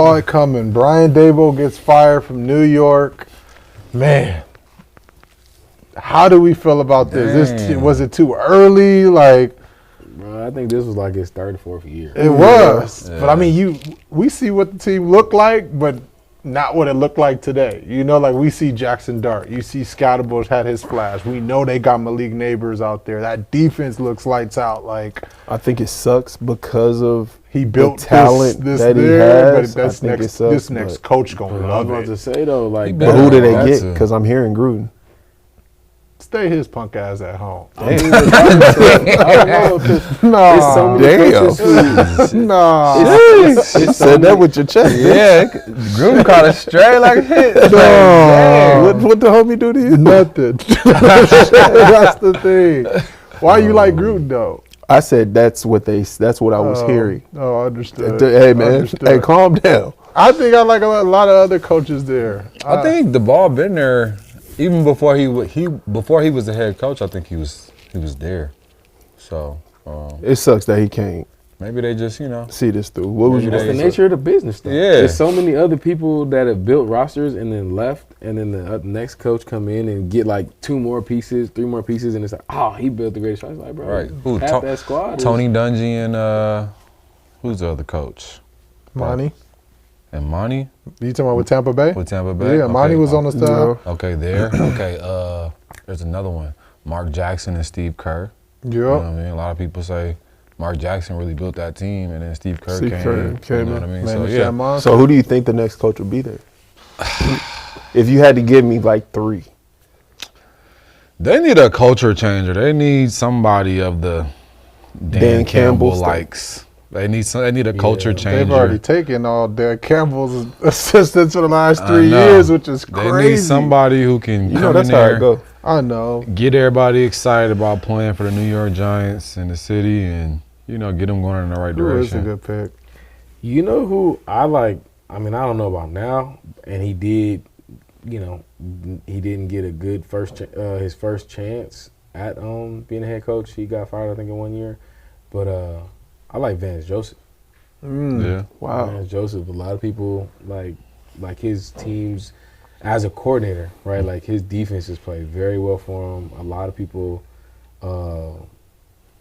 Saw it coming. Brian Daboll gets fired from New York. Man, how do we feel about this? Was it too early? Like, bro, I think this was like his third or fourth year. It was. Yeah. But I mean, we see what the team looked like, but not what it looked like today. You know, like we see Jackson Dart. You see Scatterbush had his flash. We know they got Malik Neighbors out there. That defense looks lights out. Like, I think it sucks because of he built the talent this that he there, has. But this next coach gonna love it. I was about to say though, like, but who did they get? Because I'm hearing Gruden. Stay his punk ass at home. I don't know. Nah, it's so many coaches who, nah. Said that with your chest. Yeah, Gruden caught it straight like a hit. No. What the homie do to you? Nothing. That's the thing. Why you like Gruden though? I said that's what I was hearing. Oh, understood. Hey man, hey, calm down. I think I like a lot of other coaches there. I think the ball been there even before he was the head coach. I think he was there. So it sucks that he can't. Maybe they just see this through. What was the nature of the business though? Yeah, there's so many other people that have built rosters and then left, and then the next coach come in and get like 2 more pieces, 3 more pieces, and it's like, oh, he built the greatest. I was like, bro, right? Who? Half that squad. Tony Dungy and who's the other coach? Monty. And Monty? You talking about with Tampa Bay? With Tampa Bay? Yeah, Monty was on the staff. Okay, there. Okay, there's another one. Mark Jackson and Steve Kerr. Yeah. You know what I mean? A lot of people say Mark Jackson really built that team, and then Steve Kerr came. You know what I mean? So, yeah. So who do you think the next coach will be there? If you had to give me like 3. They need a culture changer. They need somebody of the Dan Campbell likes. They need a culture changer. They've already taken all Dan Campbell's assistants for the last 3 years, which is crazy. They need somebody who can come that's in how there, it go. I know. Get everybody excited about playing for the New York Giants in the city, and get them going in the right direction. That's a good pick. You know who I like? I mean, I don't know about now, and he did. He didn't get a good his first chance at being a head coach. He got fired, I think, in 1 year, but I like Vance Joseph. Yeah. Wow. Vance Joseph. A lot of people like his teams as a coordinator, right? Like his defenses play very well for him. A lot of people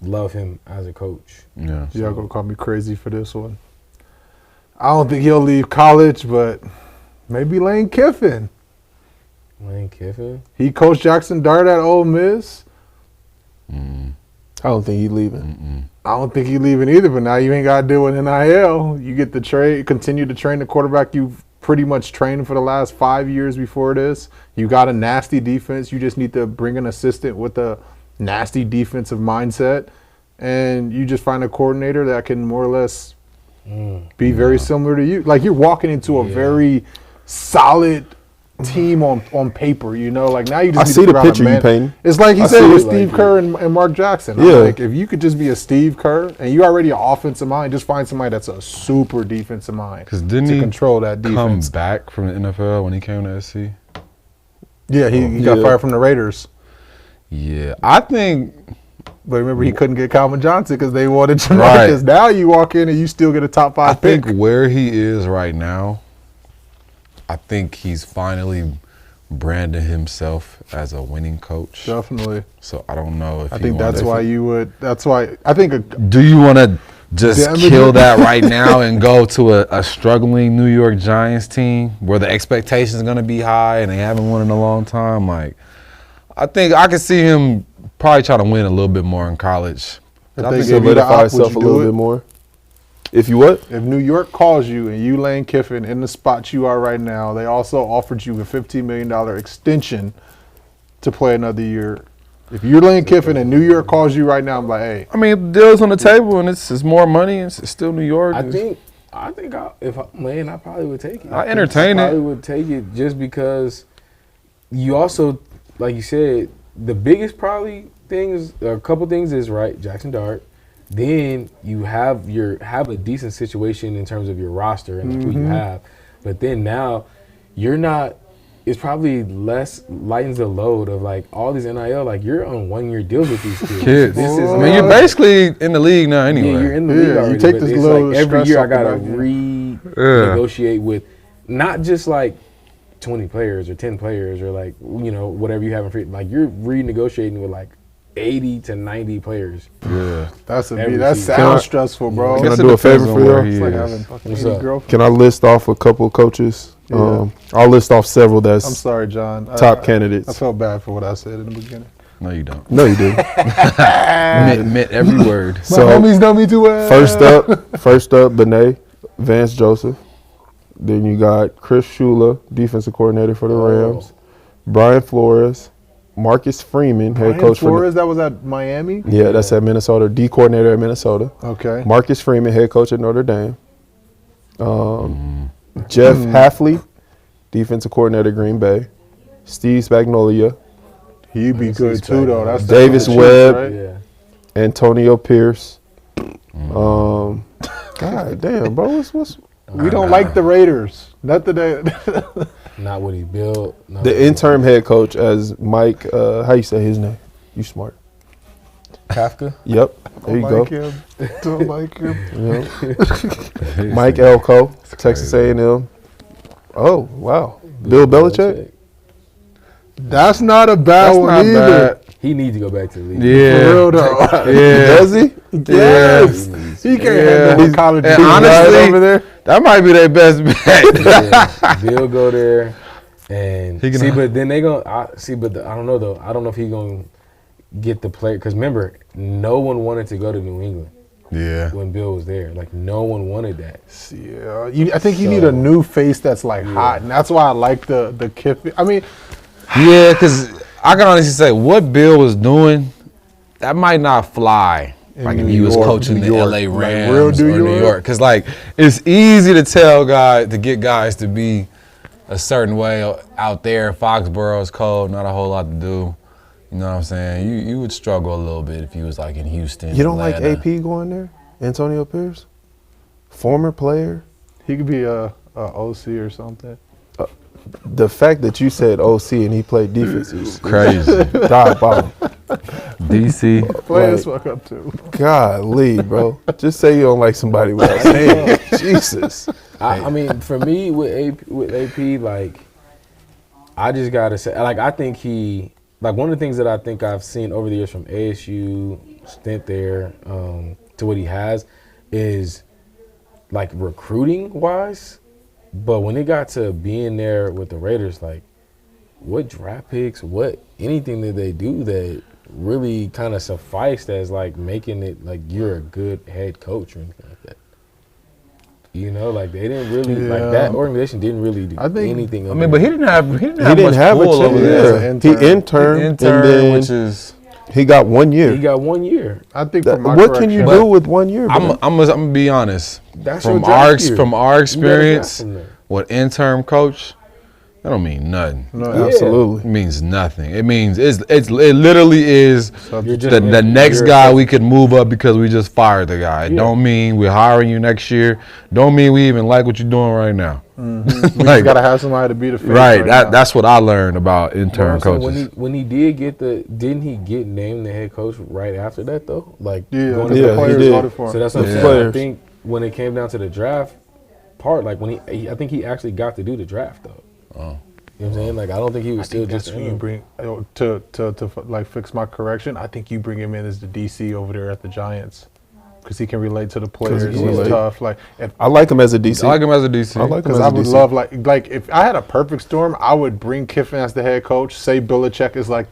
love him as a coach. Yeah. Y'all gonna call me crazy for this one. I don't think he'll leave college, but maybe Lane Kiffin. Lane Kiffin? He coached Jackson Dart at Ole Miss. I don't think he's leaving. I don't think he's leaving either, but now you ain't got to deal with NIL. You get to continue to train the quarterback you've pretty much trained for the last 5 years before this. You got a nasty defense. You just need to bring an assistant with a nasty defensive mindset, and you just find a coordinator that can more or less be very similar to you. Like you're walking into a very solid team on paper, like now you just I see the picture you painting. It's like he said with Steve Kerr and Mark Jackson. Yeah. Like if you could just be a Steve Kerr and you already an offensive mind, just find somebody that's a super defensive mind Because didn't to he control that defense. come back from the NFL when he came to SC? Yeah, he got fired from the Raiders. Yeah, I think. But remember, he couldn't get Calvin Johnson because they wanted Jamarcus. Right. Now you walk in and you still get a top 5 pick. I think where he is right now, I think he's finally branded himself as a winning coach. Definitely. So I don't know if I think that's why you would. That's why I think. Do you want to just kill that right now and go to a struggling New York Giants team where the expectations are going to be high and they haven't won in a long time? Like, I think I could see him probably try to win a little bit more in college. If I they think gave you the solidify op, itself a would you little do bit it? more. If you what? If New York calls you and you Lane Kiffin in the spot you are right now, they also offered you a $15 million extension to play another year. If you're Lane Kiffin and New York calls you right now, I'm like, hey. I mean, the deal's on the table and it's more money and it's still New York. I think if I'm Lane, I probably would take it. I entertain it. I probably would take it just because you also, like you said, the biggest probably things, a couple things is right, Jackson Dart. Then you have a decent situation in terms of your roster and who you have. But then now you're not, it's probably less lightens the load of like all these NIL, like you're on 1-year deals with these kids. I mean, you're basically in the league now anyway. Yeah, you're in the league already. You take this little like every stress year I off the gotta back end. negotiate with not just like 20 players or 10 players or like, whatever you have in free. Like you're renegotiating with like 80 to 90 players. Yeah. That season. sounds stressful, bro. Can I do a favor for y'all? It's like having fucking What's 80 up? girlfriends. Can I list off a couple of coaches? Yeah. I'll list off several that's I'm sorry, John. top candidates. I felt bad for what I said in the beginning. No, you don't. No, you do. Meant every word. My So homies know me too well. first up, Benet Vance Joseph. Then you got Chris Shula, defensive coordinator for the Rams. Brian Flores, Marcus Freeman, head coach Flores, that was at Miami? Yeah, that's at Minnesota. D coordinator at Minnesota. Okay. Marcus Freeman, head coach at Notre Dame. Jeff Halfley, defensive coordinator at Green Bay. Steve Spagnuolo, He'd be good too, though. That's Davis the Webb. right? Yeah. Antonio Pierce. God damn, bro. What's We don't like the Raiders. Not today. Not what he built. not the what he- interim head coach as Mike? How you say his name? You smart. Kafka. Yep. There you go. him. Don't like him. Yep. Mike Elko, Texas A&M. Oh wow. Bill Belichick. That's not a bad That's one not either. bad. He needs to go back to the league. Yeah. For real though. Yeah. Does he? Yes. He can't handle a college And team honestly, right over there. That might be their best bet. Yeah, Bill go there, and He can- see, but then they go. I don't know though. I don't know if he gonna get the player because remember, no one wanted to go to New England Yeah. when Bill was there. Like no one wanted that. Yeah, I think you need a new face that's like hot, and that's why I like the Kiffin. I mean, Yeah, because I can honestly say what Bill was doing, that might not fly. Like if New he was York, coaching New the York. LA Like Rams real or New New York? York. Because like it's easy to tell guys to get guys to be a certain way out there. Foxborough is cold, not a whole lot to do. You know what I'm saying? You would struggle a little bit if you was like in Houston. You don't like Atlanta. AP going there? Antonio Pierce, former player. he could be a OC or something. The fact that you said OC and he played defense is Crazy. diabolical. DC. Players fuck up too. Golly, bro. Just say you don't like somebody without saying it. Jesus. I mean, for me with AP, like I just gotta say, like I think he, like one of the things that I think I've seen over the years from ASU stint there to what he has is like recruiting wise. But when it got to being there with the Raiders, like what draft picks, what anything that they do that really kind of sufficed as like making it like you're a good head coach or anything like that. You know, like they didn't really like that organization didn't really do anything. I mean, but he didn't have much a pull over there. chance. He interned, and then which is he got 1 year. He got 1 year. I think from my What can you correction- do with 1 year? I'm gonna be honest. That's From your draft year. from our You better experience, draft from there. with interim coach, that don't mean nothing. No, Yeah. Absolutely. It means nothing. It means it literally is You're just- the next you're- guy we could move up because we just fired the guy. It Yeah. don't mean we're hiring you next year. Don't mean we even like what you're doing right now. We just gotta have somebody to be the face. Right. now. That's what I learned about intern So coaches. when he did get didn't he get named the head coach right after that though? Like Yeah, going to the Yeah, the he players did. voted for him. So that's what I'm Yeah. saying. Players. I think when it came down to the draft part, like when I think he actually got to do the draft though. Oh. You know what I'm saying? Like I don't think he was still That's just who you bring to like fix my correction. I think you bring him in as the DC over there at the Giants because he can relate to the players. he He's can relate. tough. Like if I like him as a DC. I like him as a DC. I like him because as I a would DC. love like if I had a perfect storm, I would bring Kiffin as the head coach. Say Belichick is like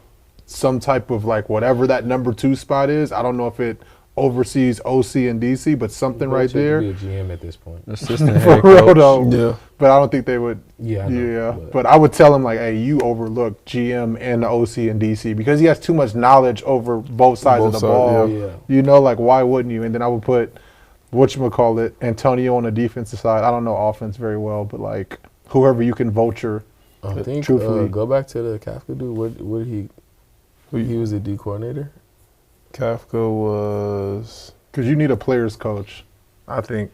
some type of like whatever that number 2 spot is. I don't know if it oversees OC and DC, but something right there. Be a GM at this point. Assistant For head real coach. though. Yeah. But I don't think they would. Yeah, I know, But I would tell him like, hey, you overlook GM and the OC and DC because he has too much knowledge over both sides of Both the sides, ball. yeah. Yeah. You know, like why wouldn't you? And then I would put whatchamacallit, Antonio on the defensive side. I don't know offense very well, but like whoever you can vulture. I think truthfully. go back to the Kafka dude. What he was a D coordinator. Kafka was. Because you need a player's coach, I think.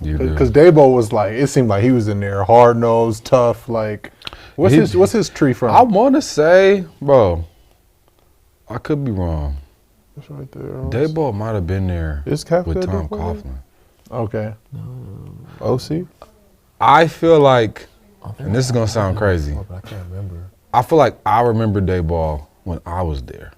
You do. Because Daboll was like, it seemed like he was in there, hard nosed, tough. Like, what's his tree from? I want to say, bro, I could be wrong. That's right there. Daboll might have been there Is Kafka with a Tom D coordinator? Coughlin. Okay. OC? I feel like, and this is gonna sound crazy. But I can't remember. I feel like I remember Daboll when I was there,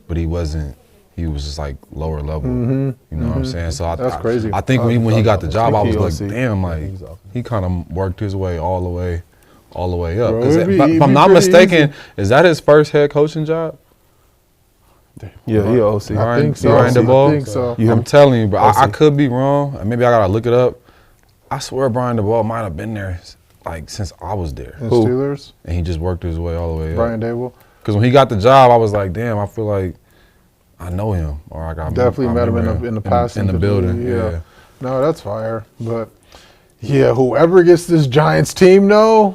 but he wasn't. He was just like lower level. You know what I'm saying? So That's crazy. I think when he got the job, I was think like, he OC. damn, like He's off. he kind of worked his way all the way up. Bro, 'Cause it'd be- if it'd I'm be not pretty mistaken, is that his first head coaching job? Yeah, he OC. I think so. Brian I Daboll? think so. You- I'm telling you, bro. I OC. could be wrong. Maybe I gotta look it up. I swear Brian Daboll might have been there like since I was there, The Who? Steelers, and he just worked his way all the way Brian up. Daboll. Because when he got the job, I was like, damn, I feel like I know him, or I got Definitely met him in the past in the building. Yeah. No, that's fire. But yeah, whoever gets this Giants team, though,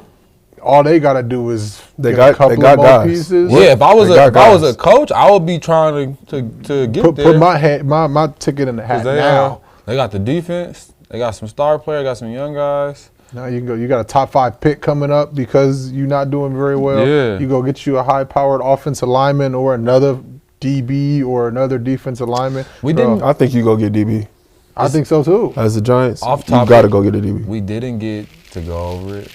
all they gotta do is They get got- a couple they got of more guys. pieces. Yeah, if I was They a got guys. coach, I would be trying to get Put there. my ticket in the hat 'Cause they now. they got the defense, they got some star players, got some young guys. Now you can go. You got a top 5 pick coming up because you're not doing very well. Yeah. You go get you a high-powered offensive lineman or another DB or another defensive lineman. We Bro, didn't- I think you go get DB. I think so too. As the Giants, Off you topic. got to go get a DB. We didn't get to go over it.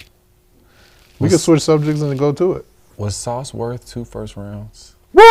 We can switch subjects and go to it. Was Sauce worth 2 first rounds? Woo!